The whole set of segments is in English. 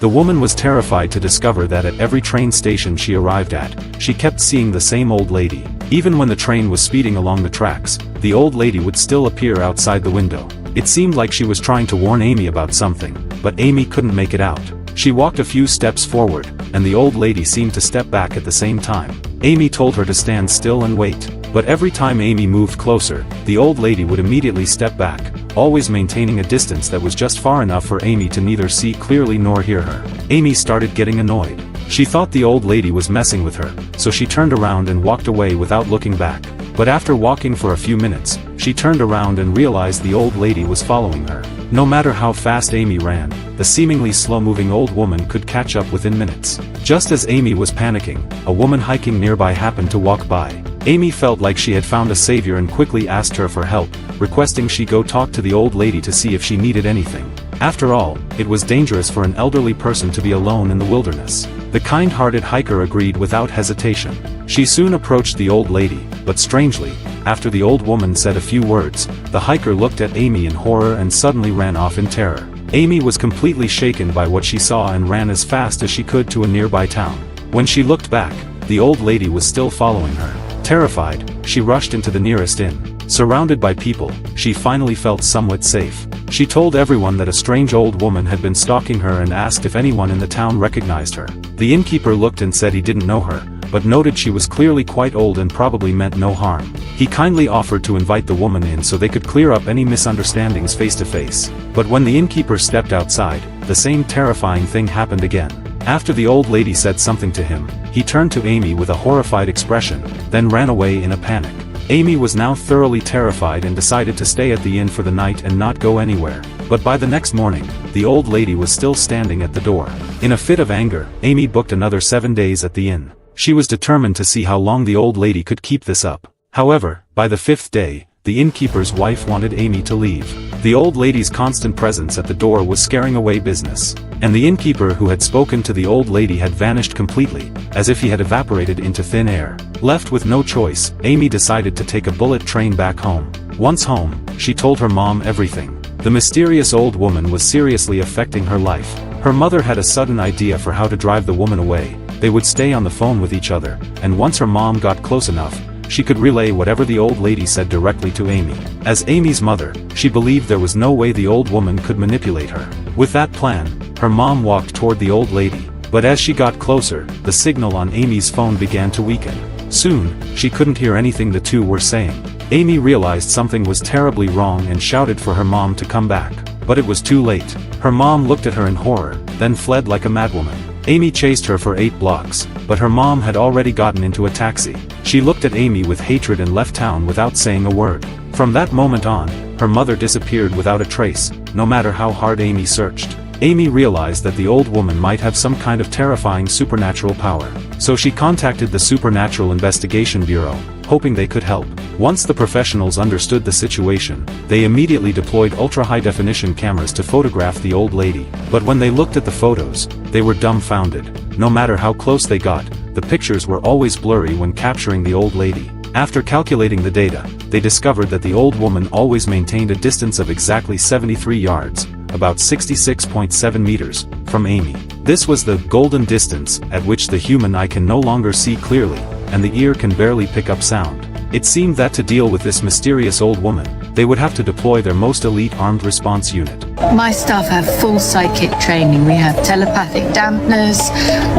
The woman was terrified to discover that at every train station she arrived at, she kept seeing the same old lady. Even when the train was speeding along the tracks, the old lady would still appear outside the window. It seemed like she was trying to warn Amy about something, but Amy couldn't make it out. She walked a few steps forward, and the old lady seemed to step back at the same time. Amy told her to stand still and wait. But every time Amy moved closer, the old lady would immediately step back, always maintaining a distance that was just far enough for Amy to neither see clearly nor hear her. Amy started getting annoyed. She thought the old lady was messing with her, so she turned around and walked away without looking back. But after walking for a few minutes, she turned around and realized the old lady was following her. No matter how fast Amy ran, the seemingly slow-moving old woman could catch up within minutes. Just as Amy was panicking, a woman hiking nearby happened to walk by. Amy felt like she had found a savior and quickly asked her for help, requesting she go talk to the old lady to see if she needed anything. After all, it was dangerous for an elderly person to be alone in the wilderness. The kind-hearted hiker agreed without hesitation. She soon approached the old lady, but strangely, after the old woman said a few words, the hiker looked at Amy in horror and suddenly ran off in terror. Amy was completely shaken by what she saw and ran as fast as she could to a nearby town. When she looked back, the old lady was still following her. Terrified, she rushed into the nearest inn. Surrounded by people, she finally felt somewhat safe. She told everyone that a strange old woman had been stalking her and asked if anyone in the town recognized her. The innkeeper looked and said he didn't know her, but noted she was clearly quite old and probably meant no harm. He kindly offered to invite the woman in so they could clear up any misunderstandings face to face. But when the innkeeper stepped outside, the same terrifying thing happened again. After the old lady said something to him, he turned to Amy with a horrified expression, then ran away in a panic. Amy was now thoroughly terrified and decided to stay at the inn for the night and not go anywhere. But by the next morning, the old lady was still standing at the door. In a fit of anger, Amy booked another 7 days at the inn. She was determined to see how long the old lady could keep this up. However, by the 5th day, the innkeeper's wife wanted Amy to leave. The old lady's constant presence at the door was scaring away business. And the innkeeper who had spoken to the old lady had vanished completely, as if he had evaporated into thin air. Left with no choice, Amy decided to take a bullet train back home. Once home, she told her mom everything. The mysterious old woman was seriously affecting her life. Her mother had a sudden idea for how to drive the woman away. They would stay on the phone with each other, and once her mom got close enough, she could relay whatever the old lady said directly to Amy. As Amy's mother, she believed there was no way the old woman could manipulate her. With that plan, her mom walked toward the old lady, but as she got closer, the signal on Amy's phone began to weaken. Soon, she couldn't hear anything the two were saying. Amy realized something was terribly wrong and shouted for her mom to come back. But it was too late. Her mom looked at her in horror, then fled like a madwoman. Amy chased her for 8 blocks, but her mom had already gotten into a taxi. She looked at Amy with hatred and left town without saying a word. From that moment on, her mother disappeared without a trace, no matter how hard Amy searched. Amy realized that the old woman might have some kind of terrifying supernatural power. So she contacted the Supernatural Investigation Bureau, hoping they could help. Once the professionals understood the situation, they immediately deployed ultra-high-definition cameras to photograph the old lady. But when they looked at the photos, they were dumbfounded. No matter how close they got, the pictures were always blurry when capturing the old lady. After calculating the data, they discovered that the old woman always maintained a distance of exactly 73 yards, about 66.7 meters, from Amy. This was the golden distance at which the human eye can no longer see clearly, and the ear can barely pick up sound. It seemed that to deal with this mysterious old woman, they would have to deploy their most elite armed response unit. My staff have full psychic training. We have telepathic dampeners,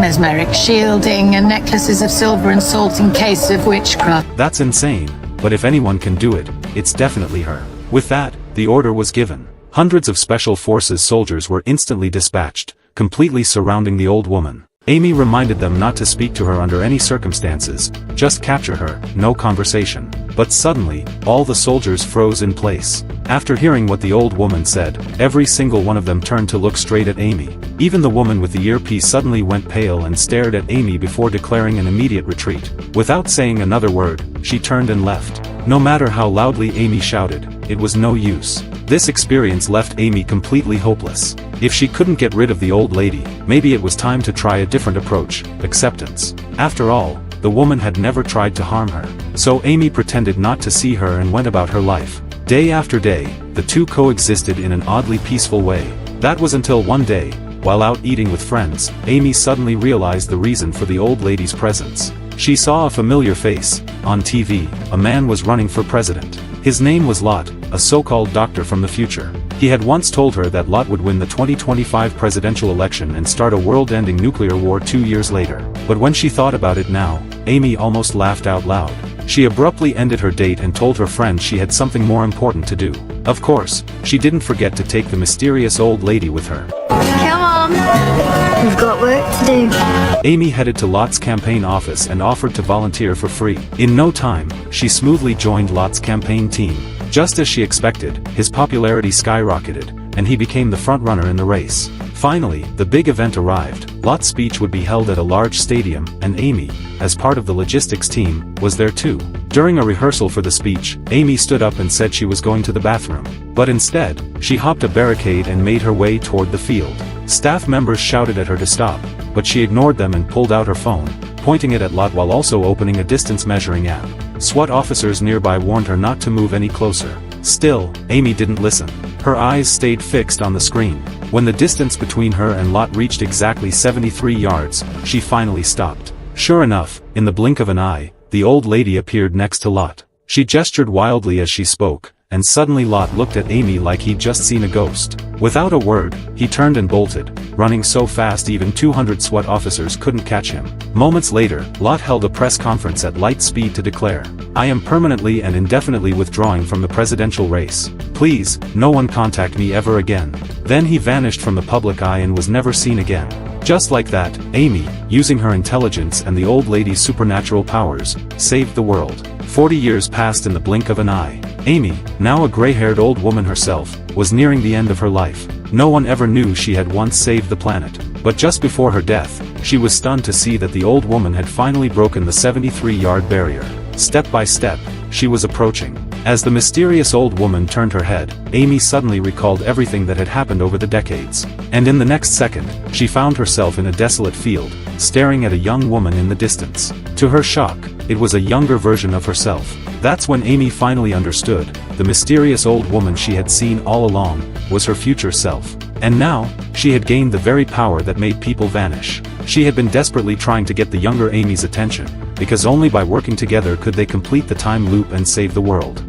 mesmeric shielding, and necklaces of silver and salt in case of witchcraft. That's insane, but if anyone can do it, it's definitely her. With that, the order was given. Hundreds of Special Forces soldiers were instantly dispatched, completely surrounding the old woman. Amy reminded them not to speak to her under any circumstances, just capture her, no conversation. But suddenly, all the soldiers froze in place. After hearing what the old woman said, every single one of them turned to look straight at Amy. Even the woman with the earpiece suddenly went pale and stared at Amy before declaring an immediate retreat. Without saying another word, she turned and left. No matter how loudly Amy shouted, it was no use. This experience left Amy completely hopeless. If she couldn't get rid of the old lady, maybe it was time to try a different approach: acceptance. After all, the woman had never tried to harm her. So Amy pretended not to see her and went about her life. Day after day, the two coexisted in an oddly peaceful way. That was until one day, while out eating with friends, Amy suddenly realized the reason for the old lady's presence. She saw a familiar face. On TV, a man was running for president. His name was Lot, a so-called doctor from the future. He had once told her that Lot would win the 2025 presidential election and start a world-ending nuclear war 2 years later. But when she thought about it now, Amy almost laughed out loud. She abruptly ended her date and told her friend she had something more important to do. Of course, she didn't forget to take the mysterious old lady with her. Come on, we've got work to do. Amy headed to Lot's campaign office and offered to volunteer for free. In no time, she smoothly joined Lot's campaign team. Just as she expected, his popularity skyrocketed, and he became the frontrunner in the race. Finally, the big event arrived. Lot's speech would be held at a large stadium, and Amy, as part of the logistics team, was there too. During a rehearsal for the speech, Amy stood up and said she was going to the bathroom. But instead, she hopped a barricade and made her way toward the field. Staff members shouted at her to stop, but she ignored them and pulled out her phone, pointing it at Lot while also opening a distance measuring app. SWAT officers nearby warned her not to move any closer. Still, Amy didn't listen. Her eyes stayed fixed on the screen. When the distance between her and Lot reached exactly 73 yards, she finally stopped. Sure enough, in the blink of an eye, the old lady appeared next to Lot. She gestured wildly as she spoke, and suddenly Lot looked at Amy like he'd just seen a ghost. Without a word, he turned and bolted, running so fast even 200 SWAT officers couldn't catch him. Moments later, Lot held a press conference at light speed to declare, "I am permanently and indefinitely withdrawing from the presidential race. Please, no one contact me ever again." Then he vanished from the public eye and was never seen again. Just like that, Amy, using her intelligence and the old lady's supernatural powers, saved the world. 40 years passed in the blink of an eye. Amy, now a gray-haired old woman herself, was nearing the end of her life. No one ever knew she had once saved the planet. But just before her death, she was stunned to see that the old woman had finally broken the 73-yard barrier. Step by step, she was approaching. As the mysterious old woman turned her head, Amy suddenly recalled everything that had happened over the decades. And in the next second, she found herself in a desolate field, staring at a young woman in the distance. To her shock, it was a younger version of herself. That's when Amy finally understood, the mysterious old woman she had seen all along, was her future self. And now, she had gained the very power that made people vanish. She had been desperately trying to get the younger Amy's attention, because only by working together could they complete the time loop and save the world.